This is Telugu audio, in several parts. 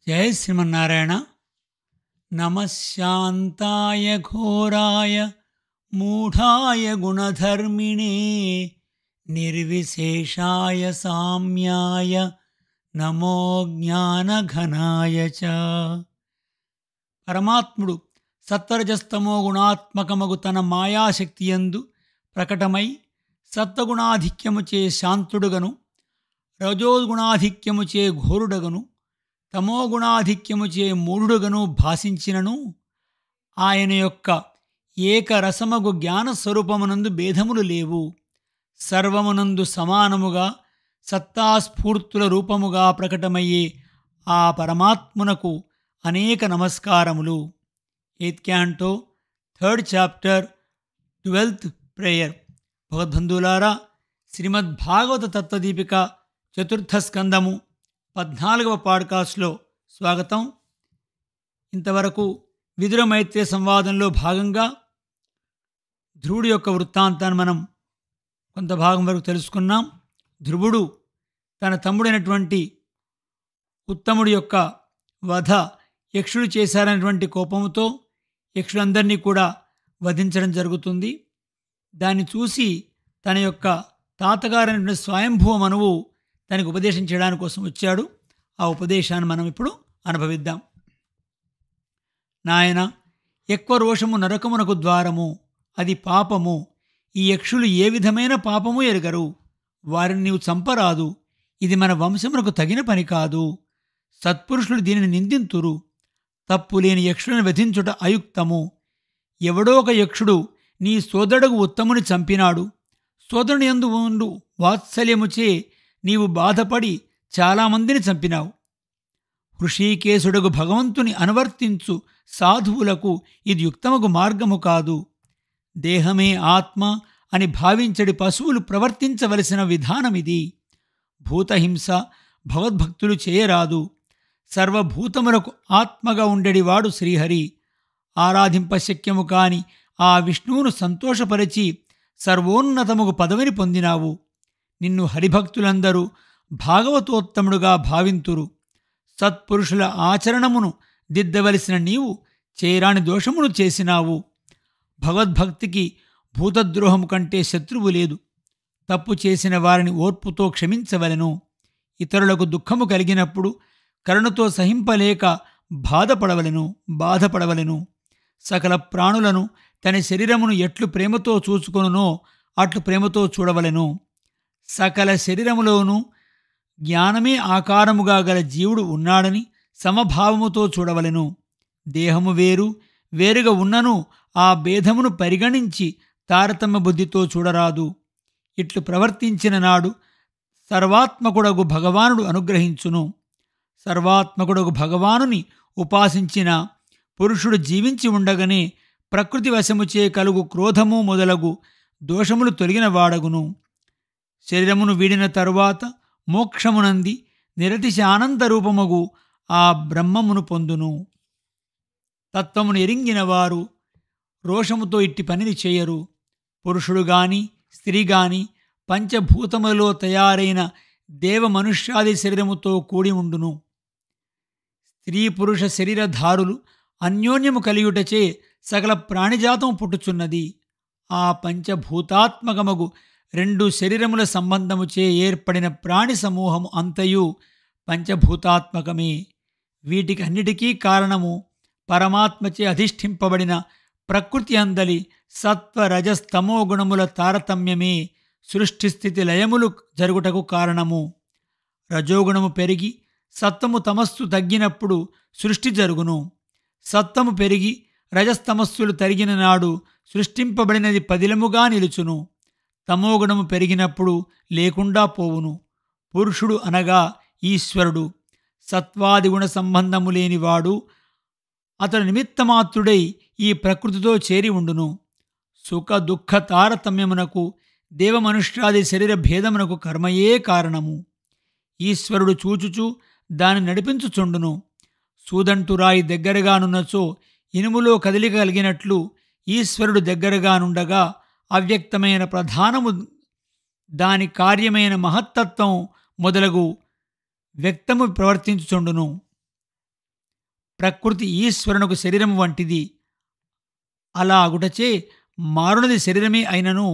జయ శ్రీమన్నారాయణ. నమశాంతాయ ఘోరాయ మూఢాయ గుణధర్మిణే నిర్విశేషాయ సామ్యాయ నమో జ్ఞానఘనాయ చ. పరమాత్ముడు సత్వరజస్తమో గుణాత్మకమగు తన మాయాశక్తియందు ప్రకటమై సత్వగుణాధిక్యముచే శాంతుడుగను, రజోగుణాధిక్యముచే ఘోరుడగను, తమోగుణాధిక్యముచే మూఢుడుగను భాసించినను ఆయన యొక్క ఏకరసమగు జ్ఞానస్వరూపమునందు భేదములు లేవు. సర్వమునందు సమానముగా సత్తాస్ఫూర్తుల రూపముగా ప్రకటమయ్యే ఆ పరమాత్మునకు అనేక నమస్కారములు. 8th Canto 3rd Chapter 12th Prayer. భగవద్బంధువులారా, Srimad Bhagavata తత్వదీపిక 4వ స్కందము 14వ పాడ్కాస్ట్లో స్వాగతం. ఇంతవరకు విదుర మైత్రేయ సంవాదంలో భాగంగా ధ్రువుడి యొక్క వృత్తాంతాన్ని మనం కొంత భాగం వరకు తెలుసుకున్నాం. ధ్రువుడు తన తమ్ముడైనటువంటి ఉత్తముడి యొక్క వధ యక్షుడు చేశారనేటువంటి కోపముతో యక్షులందరినీ కూడా వధించడం జరుగుతుంది. దాన్ని చూసి తన యొక్క తాతగారైనటువంటి స్వయంభువ మనువు తనకు ఉపదేశం చేయడానికి కోసం వచ్చాడు. ఆ ఉపదేశాన్ని మనం ఇప్పుడు అనుభవిద్దాం. నాయన, ఎక్కువ రోషము నరకమునకు ద్వారము, అది పాపము. ఈ యక్షులు ఏ విధమైన పాపము ఎరుగరు. వారిని నీవు చంపరాదు. ఇది మన వంశమునకు తగిన పని కాదు. సత్పురుషులు దీనిని నిందింతురు. తప్పు లేని యక్షులను వధించుట అయుక్తము. ఎవడో ఒక యక్షుడు నీ సోదరుడు ఉత్తముని చంపినాడు. సోదరుని యందు ఉండు వాత్సల్యముచే నీవు బాధపడి చాలామందిని చంపినావు. హృషీకేశుడగు భగవంతుని అనువర్తించు సాధువులకు ఇది యుక్తమగు మార్గము కాదు. దేహమే ఆత్మ అని భావించడి పశువులు ప్రవర్తించవలసిన విధానమిది. భూతహింస భగవద్భక్తులు చేయరాదు. సర్వభూతములకు ఆత్మగా ఉండేడివాడు శ్రీహరి. ఆరాధింపశక్యము కాని ఆ విష్ణువును సంతోషపరిచి సర్వోన్నతముగు పదవిని పొందినావు. నిన్ను హరిభక్తులందరూ భాగవతోత్తముడుగా భావింతురు. సత్పురుషుల ఆచరణమును దిద్దవలసిన నీవు చేరాని దోషమును చేసినావు. భగవద్భక్తికి భూతద్రోహము కంటే శత్రువు లేదు. తప్పు చేసిన వారిని ఓర్పుతో క్షమించవలెను. ఇతరులకు దుఃఖము కలిగినప్పుడు కరుణతో సహింపలేక బాధపడవలెను. సకల ప్రాణులను తన శరీరమును ఎట్లు ప్రేమతో చూచుకొనునో అట్లు ప్రేమతో చూడవలెను. సకల శరీరములోనూ జ్ఞానమే ఆకారముగా గల జీవుడు ఉన్నాడని సమభావముతో చూడవలెను. దేహము వేరుగా ఉన్నను ఆ భేదమును పరిగణించి తారతమ్య బుద్ధితో చూడరాదు. ఇట్లు ప్రవర్తించిన నాడు సర్వాత్మకుడగు భగవానుడు అనుగ్రహించును. సర్వాత్మకుడగు భగవానుని ఉపాసించిన పురుషుడు జీవించి ఉండగానే ప్రకృతి వశముచే కలుగు క్రోధము మొదలగు దోషములు తొలగిన వాడగును. శరీరమును వీడిన తరువాత మోక్షమునంది నిరతిశ ఆనందరూపమగు ఆ బ్రహ్మమును పొందును. తత్వమును ఎరింగిన వారు రోషముతో ఇట్టి పనిని చేయరు. పురుషుడు గాని స్త్రీ గాని పంచభూతములలో తయారైన దేవ మనుష్యాది శరీరముతో కూడి ఉండును. స్త్రీ పురుష శరీరధారులు అన్యోన్యము కలియుటచే సకల ప్రాణిజాతము పుట్టుచున్నది. ఆ పంచభూతాత్మకమగు 2 శరీరముల సంబంధముచే ఏర్పడిన ప్రాణి సమూహము అంతయు పంచభూతాత్మకమే. వీటికి అన్నిటికీ కారణము పరమాత్మచే అధిష్ఠింపబడిన ప్రకృతి అందలి సత్వ రజస్తమో గుణముల తారతమ్యమే సృష్టిస్థితి లయములు జరుగుటకు కారణము. రజోగుణము పెరిగి సత్వము తమస్సు తగ్గినప్పుడు సృష్టి జరుగును. సత్వము పెరిగి రజస్తమస్సులు తరిగిన నాడు సృష్టింపబడినది పదిలముగా నిలుచును. తమోగుణము పెరిగినప్పుడు లేకుండా పోవును. పురుషుడు అనగా ఈశ్వరుడు. సత్వాదిగుణ సంబంధము లేనివాడు. అతడు నిమిత్తమాత్రుడై ఈ ప్రకృతితో చేరి ఉండును. సుఖ దుఃఖ తారతమ్యమునకు దేవమనుష్యాది శరీర భేదమునకు కర్మయే కారణము. ఈశ్వరుడు చూచుచూ దాని నడిపించుచుండును. సూదంటురాయి దగ్గరగానున్నచో ఇనుములో కదలిక కలిగినట్లు ఈశ్వరుడు దగ్గరగానుండగా అవ్యక్తమైన ప్రధానము దాని కార్యమైన మహత్తత్వం మొదలగు వ్యక్తము ప్రవర్తించుచుండును. ప్రకృతి ఈశ్వరునకు శరీరం వంటిది. అలా అగుటచే మారునది శరీరమే అయినను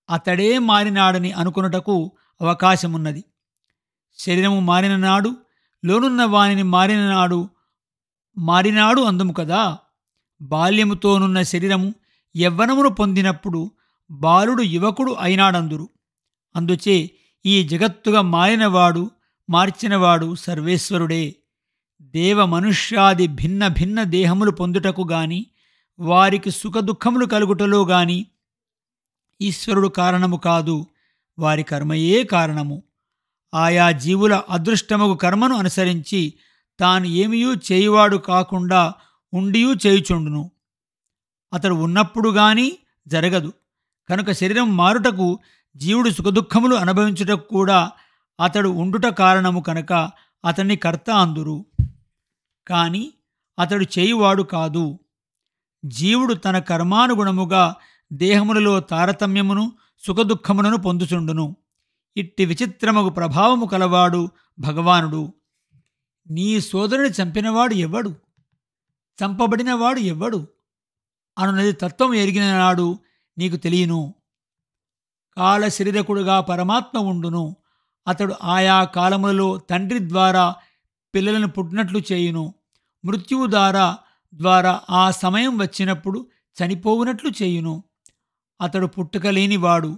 అతడే మారినాడని అనుకొనుటకు అవకాశమున్నది. శరీరము మారిన నాడు లోనున్న వానిని మారినాడు అందుము కదా. బాల్యముతోనున్న శరీరము యవ్వనమును పొందినప్పుడు బాలుడు యువకుడు అయినాడందురు. అందుచే ఈ జగత్తుగా మార్చినవాడు సర్వేశ్వరుడే. దేవ మనుష్యాది భిన్న భిన్న దేహములు పొందుటకు గాని వారికి సుఖదుఖములు కలుగుటలో గాని ఈశ్వరుడు కారణము కాదు, వారి కర్మయే కారణము. ఆయా జీవుల అదృష్టముగు కర్మను అనుసరించి తాను ఏమియూ చేయువాడు కాకుండా ఉండియూ చేయుచుండును. అతడు ఉన్నప్పుడు గాని జరగదు. కనుక శరీరం మారుటకు జీవుడు సుఖదుఖములు అనుభవించుటకు కూడా అతడు ఉండుట కారణము కనుక అతన్ని కర్త అందురు. కాని అతడు చేయువాడు కాదు. జీవుడు తన కర్మానుగుణముగా దేహములలో తారతమ్యమును సుఖదుఖములను పొందుచుండును. ఇట్టి విచిత్రమగు ప్రభావము కలవాడు భగవానుడు. నీ సోదరుని చంపినవాడు ఎవడు, చంపబడినవాడు ఎవడు అనున్నది తత్వం ఎరిగిన నాడు నీకు తెలియను. కాల శరీరకుడుగా పరమాత్మ ఉండును. అతడు ఆయా కాలములలో తండ్రి ద్వారా పిల్లలను పుట్టినట్లు చేయును. మృత్యువు ద్వారా ఆ సమయం వచ్చినప్పుడు చనిపోవునట్లు చేయును. అతడు పుట్టుక లేనివాడు,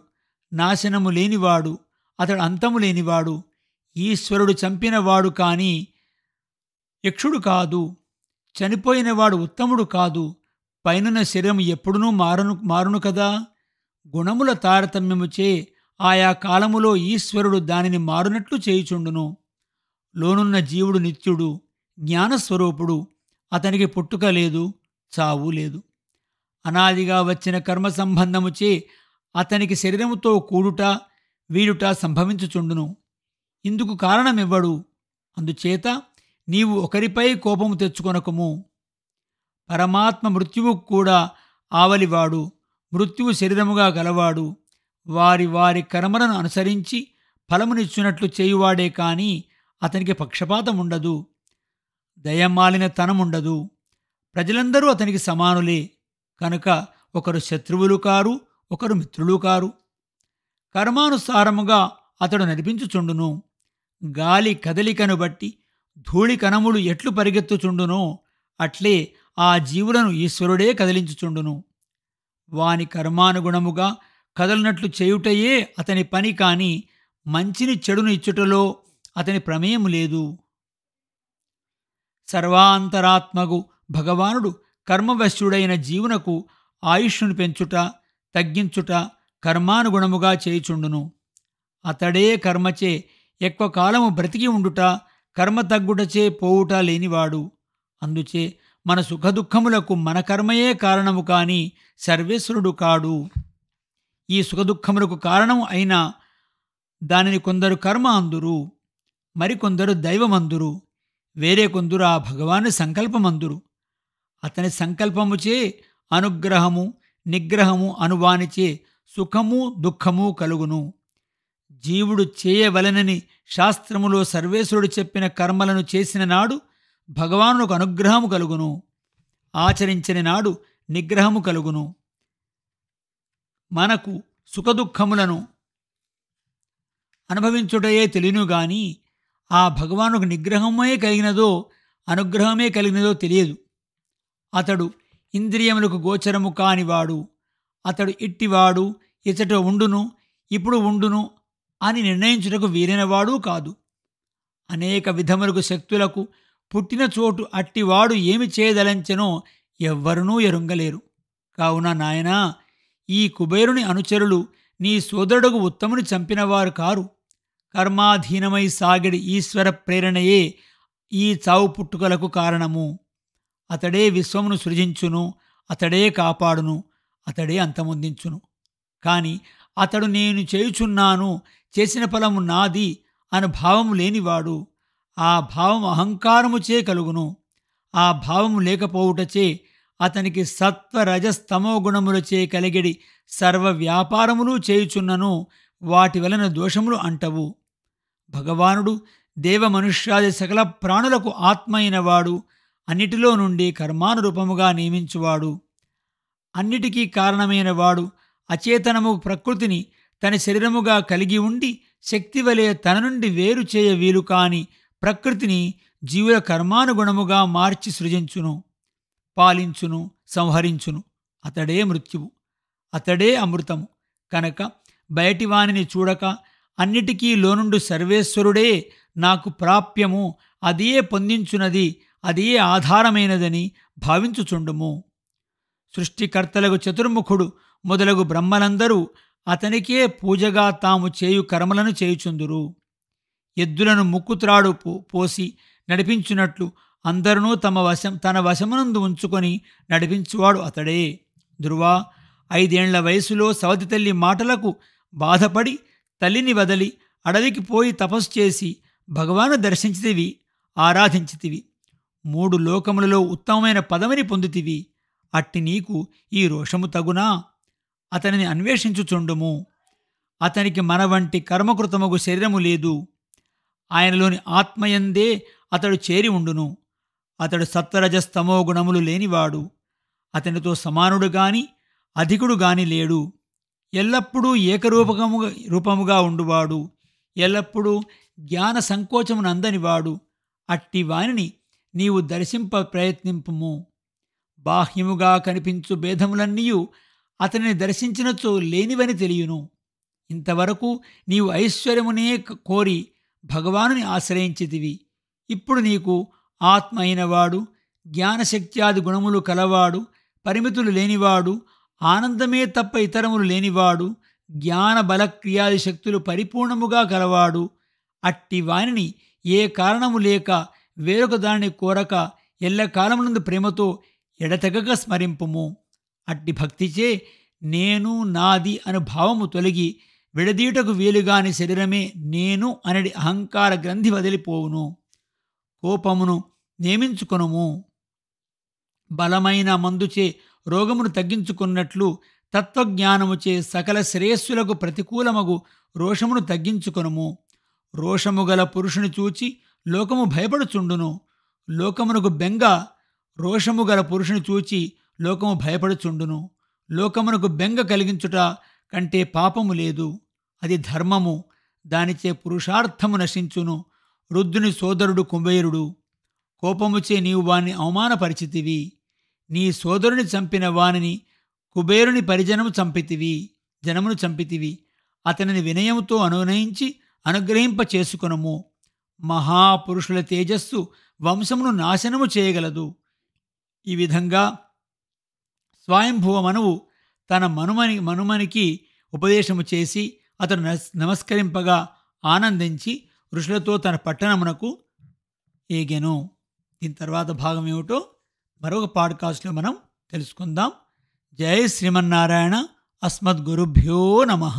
నాశనము లేనివాడు, అతడు అంతము లేనివాడు. ఈశ్వరుడు చంపినవాడు కాని యక్షుడు కాదు. చనిపోయినవాడు ఉత్తముడు కాదు. పైనున్న శరీరం ఎప్పుడునూ మారును కదా. గుణముల తారతమ్యముచే ఆయా కాలములో ఈశ్వరుడు దానిని మారునట్లు చేయుచుండును. లోనున్న జీవుడు నిత్యుడు, జ్ఞానస్వరూపుడు. అతనికి పుట్టుక లేదు, చావు లేదు. అనాదిగా వచ్చిన కర్మ సంబంధముచే అతనికి శరీరముతో కూడుట వీడుట సంభవించుచుండును. ఇందుకు కారణమివ్వడు. అందుచేత నీవు ఒకరిపై కోపము తెచ్చుకొనకుము. పరమాత్మ మృత్యువు కూడా ఆవలివాడు. మృత్యువు శరీరముగా గలవాడు. వారి వారి కర్మలను అనుసరించి ఫలమునిచ్చునట్లు చేయువాడే కాని అతనికి పక్షపాతముండదు, దయమాలిన తనముండదు. ప్రజలందరూ అతనికి సమానులే. కనుక ఒకరు శత్రువులు కారు, ఒకరు మిత్రులు కారు. కర్మానుసారముగా అతడు నడిపించుచుండును. గాలి కదలికను బట్టి ధూళి కణములు ఎట్లు పరిగెత్తుచుండునో అట్లే ఆ జీవులను ఈశ్వరుడే కదిలించుచుండును. వాని కర్మానుగుణముగా కదలినట్లు చేయుటయే అతని పని కాని మంచిని చెడును ఇచ్చుటలో అతని ప్రమేయము లేదు. సర్వాంతరాత్మగు భగవానుడు కర్మవశ్యుడైన జీవునకు ఆయుష్ను పెంచుట తగ్గించుట కర్మానుగుణముగా చేయుచుండును. అతడే కర్మచే ఎక్కువ కాలము బ్రతికి ఉండుట, కర్మ తగ్గుటచే పోవుట లేనివాడు. అందుచే మన సుఖదుఖములకు మన కర్మయే కారణము కాని సర్వేశ్వరుడు కాడు. ఈ సుఖదుఖములకు కారణము అయిన దానిని కొందరు కర్మ అందురు, మరికొందరు దైవమందురు, వేరే కొందరు ఆ భగవాను సంకల్పమందురు. అతని సంకల్పముచే అనుగ్రహము నిగ్రహము అనువానిచే సుఖము దుఃఖము కలుగును. జీవుడు చేయవలెనని శాస్త్రములో సర్వేశ్వరుడు చెప్పిన కర్మలను చేసిన నాడు భగవానుకు అనుగ్రహము కలుగును. ఆచరించని నాడు నిగ్రహము కలుగును. మనకు సుఖదుఖములను అనుభవించుటయే తెలియను గాని ఆ భగవానుకు నిగ్రహమే కలిగినదో అనుగ్రహమే కలిగినదో తెలియదు. అతడు ఇంద్రియములకు గోచరము కానివాడు. అతడు ఇట్టివాడు, ఇచట ఉండును, ఇప్పుడు ఉండును అని నిర్ణయించుటకు వీలైనవాడు కాదు. అనేక విధములకు శక్తులకు పుట్టిన చోటు అట్టివాడు ఏమి చేయదలంచెనో ఎవ్వరునూ ఎరుంగలేరు. కావున నాయనా, ఈ కుబేరుని అనుచరులు నీ సోదరుడుకు ఉత్తముని చంపినవారు కారు. కర్మాధీనమై సాగిడి ఈశ్వర ప్రేరణయే ఈ చావు పుట్టుకలకు కారణము. అతడే విశ్వమును సృజించును, అతడే కాపాడును, అతడే అంతమొందించును. కాని అతడు నేను చేయుచున్నాను, చేసిన ఫలము నాది అను భావము లేనివాడు. ఆ భావం అహంకారముచే కలుగును. ఆ భావము లేకపోవుటచే అతనికి సత్వ రజస్తమో గుణములచే కలిగిడి సర్వ వ్యాపారములు చేయుచున్నను వాటి వలన దోషములు అంటవు. భగవానుడు దేవ మనుష్యాది సకల ప్రాణులకు ఆత్మ అయినవాడు. అన్నిటిలో నుండి కర్మానురూపముగా నియమించువాడు. అన్నిటికీ కారణమైన వాడు అచేతనము ప్రకృతిని తన శరీరముగా కలిగి ఉండి శక్తివలే తన నుండి వేరు చేయ వీలు కాని ప్రకృతిని జీవుల కర్మానుగుణముగా మార్చి సృజించును, పాలించును, సంహరించును. అతడే మృత్యువు, అతడే అమృతము. కనుక బయటివానిని చూడక అన్నిటికీ లోనుండు సర్వేశ్వరుడే నాకు ప్రాప్యము, అదే పొందించున్నది, అదే ఆధారమైనదని భావించుచుండుము. సృష్టికర్తలకు చతుర్ముఖుడు మొదలగు బ్రహ్మలందరూ అతనికే పూజగా తాము చేయు కర్మలను చేయుచుందురు. ఎద్దులను ముక్కుత్రాడు పోసి నడిపించున్నట్లు అందరూ తన వశమునందు ఉంచుకొని నడిపించువాడు అతడే. ధ్రువా, 5 ఏండ్ల వయసులో సవతి తల్లి మాటలకు బాధపడి తల్లిని వదలి అడవికి పోయి తపస్సు చేసి భగవాను దర్శించితివి, ఆరాధించితివి. 3 లోకములలో ఉత్తమమైన పదవిని పొందితివి. అట్టి నీకు ఈ రోషము తగునా? అతనిని అన్వేషించుచుండుము. అతనికి మన వంటి కర్మకృతమగు శరీరము లేదు. ఆయనలోని ఆత్మయందే అతడు చేరి ఉండును. అతడు సత్వరజస్తమో గుణములు లేనివాడు. అతనితో సమానుడు గాని అధికుడు గాని లేడు. ఎల్లప్పుడూ రూపముగా ఉండువాడు. ఎల్లప్పుడూ జ్ఞాన సంకోచమునందనివాడు. అట్టి వానిని నీవు దర్శింప ప్రయత్నింపుము. బాహ్యముగా కనిపించు భేదములన్నీయు అతనిని దర్శించినచో లేనివని తెలియను. ఇంతవరకు నీవు ఐశ్వర్యమునే కోరి భగవానుని ఆశ్రయించితివి. ఇప్పుడు నీకు ఆత్మ అయినవాడు, జ్ఞానశక్త్యాది గుణములు కలవాడు, పరిమితులు లేనివాడు, ఆనందమే తప్ప ఇతరములు లేనివాడు, జ్ఞాన బలక్రియాది శక్తులు పరిపూర్ణముగా కలవాడు. అట్టి వానిని ఏ కారణము లేక వేరొక దానిని కోరక ఎల్లకాలమునందు ప్రేమతో ఎడతెగక స్మరింపుము. అట్టి భక్తిచే నేను నాది అను భావము తొలగి విడదీటకు వీలుగాని శరీరమే నేను అనడి అహంకార గ్రంథి వదిలిపోవును. కోపమును నియమించుకొనుము. బలమైన మందుచే రోగమును తగ్గించుకున్నట్లు తత్వజ్ఞానముచే సకల శ్రేయస్సులకు ప్రతికూలమగు రోషమును తగ్గించుకొనుము. రోషము గల పురుషుని చూచి లోకము భయపడుచుండును. లోకమునకు బెంగ రోషము గల పురుషుని చూచి లోకము భయపడుచుండును. లోకమునకు బెంగ కలిగించుట కంటే పాపము లేదు. అది ధర్మము. దానిచే పురుషార్థము నశించును. రుద్రుని సోదరుడు కుబేరుడు. కోపముచే నీవు వాణ్ణి అవమానపరిచితివి. నీ సోదరుని చంపిన వానిని కుబేరుని జనమును చంపితివి. అతనిని వినయముతో అనునయించి అనుగ్రహింప చేసుకొనుము. మహాపురుషుల తేజస్సు వంశమును నాశనము చేయగలదు. ఈ విధంగా స్వయంభువ మనువు తన మనుమనికి ఉపదేశము చేసి అతడు నమస్కరింపగా ఆనందించి ఋషులతో తన పట్టణమునకు ఏగెను. దీని తర్వాత భాగం ఏమిటో మరొక పాడ్కాస్ట్లో మనం తెలుసుకుందాం. జై శ్రీమన్నారాయణ. అస్మద్గురుభ్యో నమః.